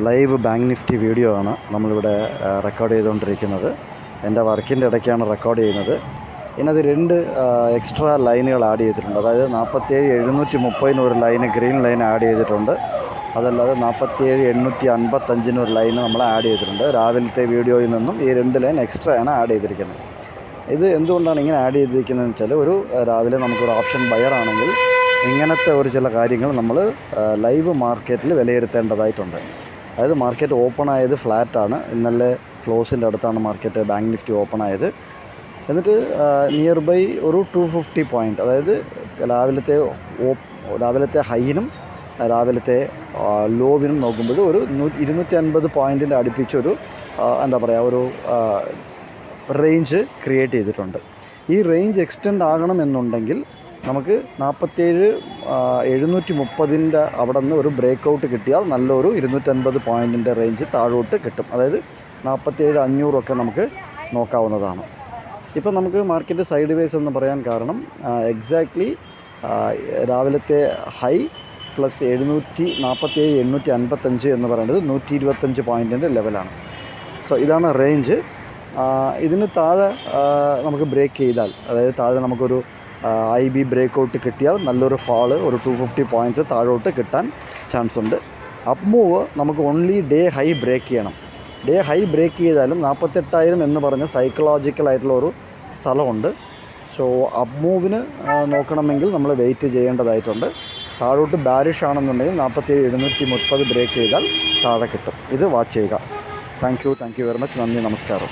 Live bank Nifty video ആണ് നമ്മളിവിടെ record ചെയ്തുകൊണ്ടിരിക്കുന്നത്. എൻ്റെ വർക്കിൻ്റെ ഇടയ്ക്കാണ് റെക്കോർഡ് ചെയ്യുന്നത്. ഇതിനകത്ത് രണ്ട് എക്സ്ട്രാ ലൈനുകൾ ആഡ് ചെയ്തിട്ടുണ്ട്. അതായത് 47,730 ഒരു ലൈന് ഗ്രീൻ ലൈൻ ആഡ് ചെയ്തിട്ടുണ്ട്. അതല്ലാതെ 47,855 ഒരു ലൈന് നമ്മൾ ആഡ് ചെയ്തിട്ടുണ്ട്. രാവിലത്തെ വീഡിയോയിൽ നിന്നും ഈ രണ്ട് ലൈൻ എക്സ്ട്രാ ആണ് ആഡ് ചെയ്തിരിക്കുന്നത്. ഇത് എന്തുകൊണ്ടാണ് ഇങ്ങനെ ആഡ് ചെയ്തിരിക്കുന്നതെന്ന് വെച്ചാൽ, ഒരു രാവിലെ നമുക്കൊരു ഓപ്ഷൻ ബയർ ആണെങ്കിൽ ഇങ്ങനത്തെ ഒരു ചില കാര്യങ്ങൾ നമ്മൾ ലൈവ് മാർക്കറ്റിൽ വിലയിരുത്തേണ്ടതായിട്ടുണ്ട്. അതായത് മാർക്കറ്റ് ഓപ്പൺ ആയത് ഫ്ലാറ്റാണ്. ഇന്നലെ ക്ലോസിൻ്റെ അടുത്താണ് മാർക്കറ്റ് ബാങ്ക് നിഫ്റ്റി ഓപ്പൺ ആയത്. എന്നിട്ട് നിയർ ബൈ ഒരു 250 പോയിൻറ്റ്, അതായത് രാവിലത്തെ ഹൈയിനും രാവിലത്തെ ലോവിനും നോക്കുമ്പോൾ ഒരു 250 പോയിൻറ്റിൻ്റെ അടുപ്പിച്ചൊരു ഒരു റേഞ്ച് ക്രിയേറ്റ് ചെയ്തിട്ടുണ്ട്. ഈ റേഞ്ച് എക്സ്റ്റെൻഡ് ആകണമെന്നുണ്ടെങ്കിൽ നമുക്ക് 47,730 അവിടെ നിന്ന് ഒരു ബ്രേക്ക് ഔട്ട് കിട്ടിയാൽ നല്ലൊരു 250 പോയിൻറ്റിൻ്റെ റേഞ്ച് താഴോട്ട് കിട്ടും. അതായത് 47,500 നമുക്ക് നോക്കാവുന്നതാണ്. ഇപ്പം നമുക്ക് മാർക്കറ്റ് സൈഡ് വേസ് എന്ന് പറയാൻ കാരണം എക്സാക്ട്ലി രാവിലത്തെ ഹൈ പ്ലസ് 47,855 എന്ന് പറയുന്നത് 125 പോയിൻറ്റിൻ്റെ ലെവലാണ്. സോ ഇതാണ് റേഞ്ച്. ഇതിന് താഴെ നമുക്ക് ബ്രേക്ക് ചെയ്താൽ, അതായത് താഴെ നമുക്കൊരു IB ബ്രേക്ക് ഔട്ട് കിട്ടിയാൽ നല്ലൊരു ഫാള് ഒരു 250 പോയിൻറ്റ് താഴോട്ട് കിട്ടാൻ ചാൻസ് ഉണ്ട്. അപ്പ് മൂവ് നമുക്ക് ഓൺലി ഡേ ഹൈ ബ്രേക്ക് ചെയ്യണം. ഡേ ഹൈ ബ്രേക്ക് ചെയ്താലും 48,000 എന്ന് പറഞ്ഞ സൈക്കോളജിക്കലായിട്ടുള്ള ഒരു സ്ഥലമുണ്ട്. സോ അപ്പ് മൂവിന് നോക്കണമെങ്കിൽ നമ്മൾ വെയിറ്റ് ചെയ്യേണ്ടതായിട്ടുണ്ട്. താഴോട്ട് ബാരിഷ് ആണെന്നുണ്ടെങ്കിൽ 47,730 ബ്രേക്ക് ചെയ്താൽ താഴെ കിട്ടും. ഇത് വാച്ച് ചെയ്യുക. Thank you very much. നന്ദി, നമസ്കാരം.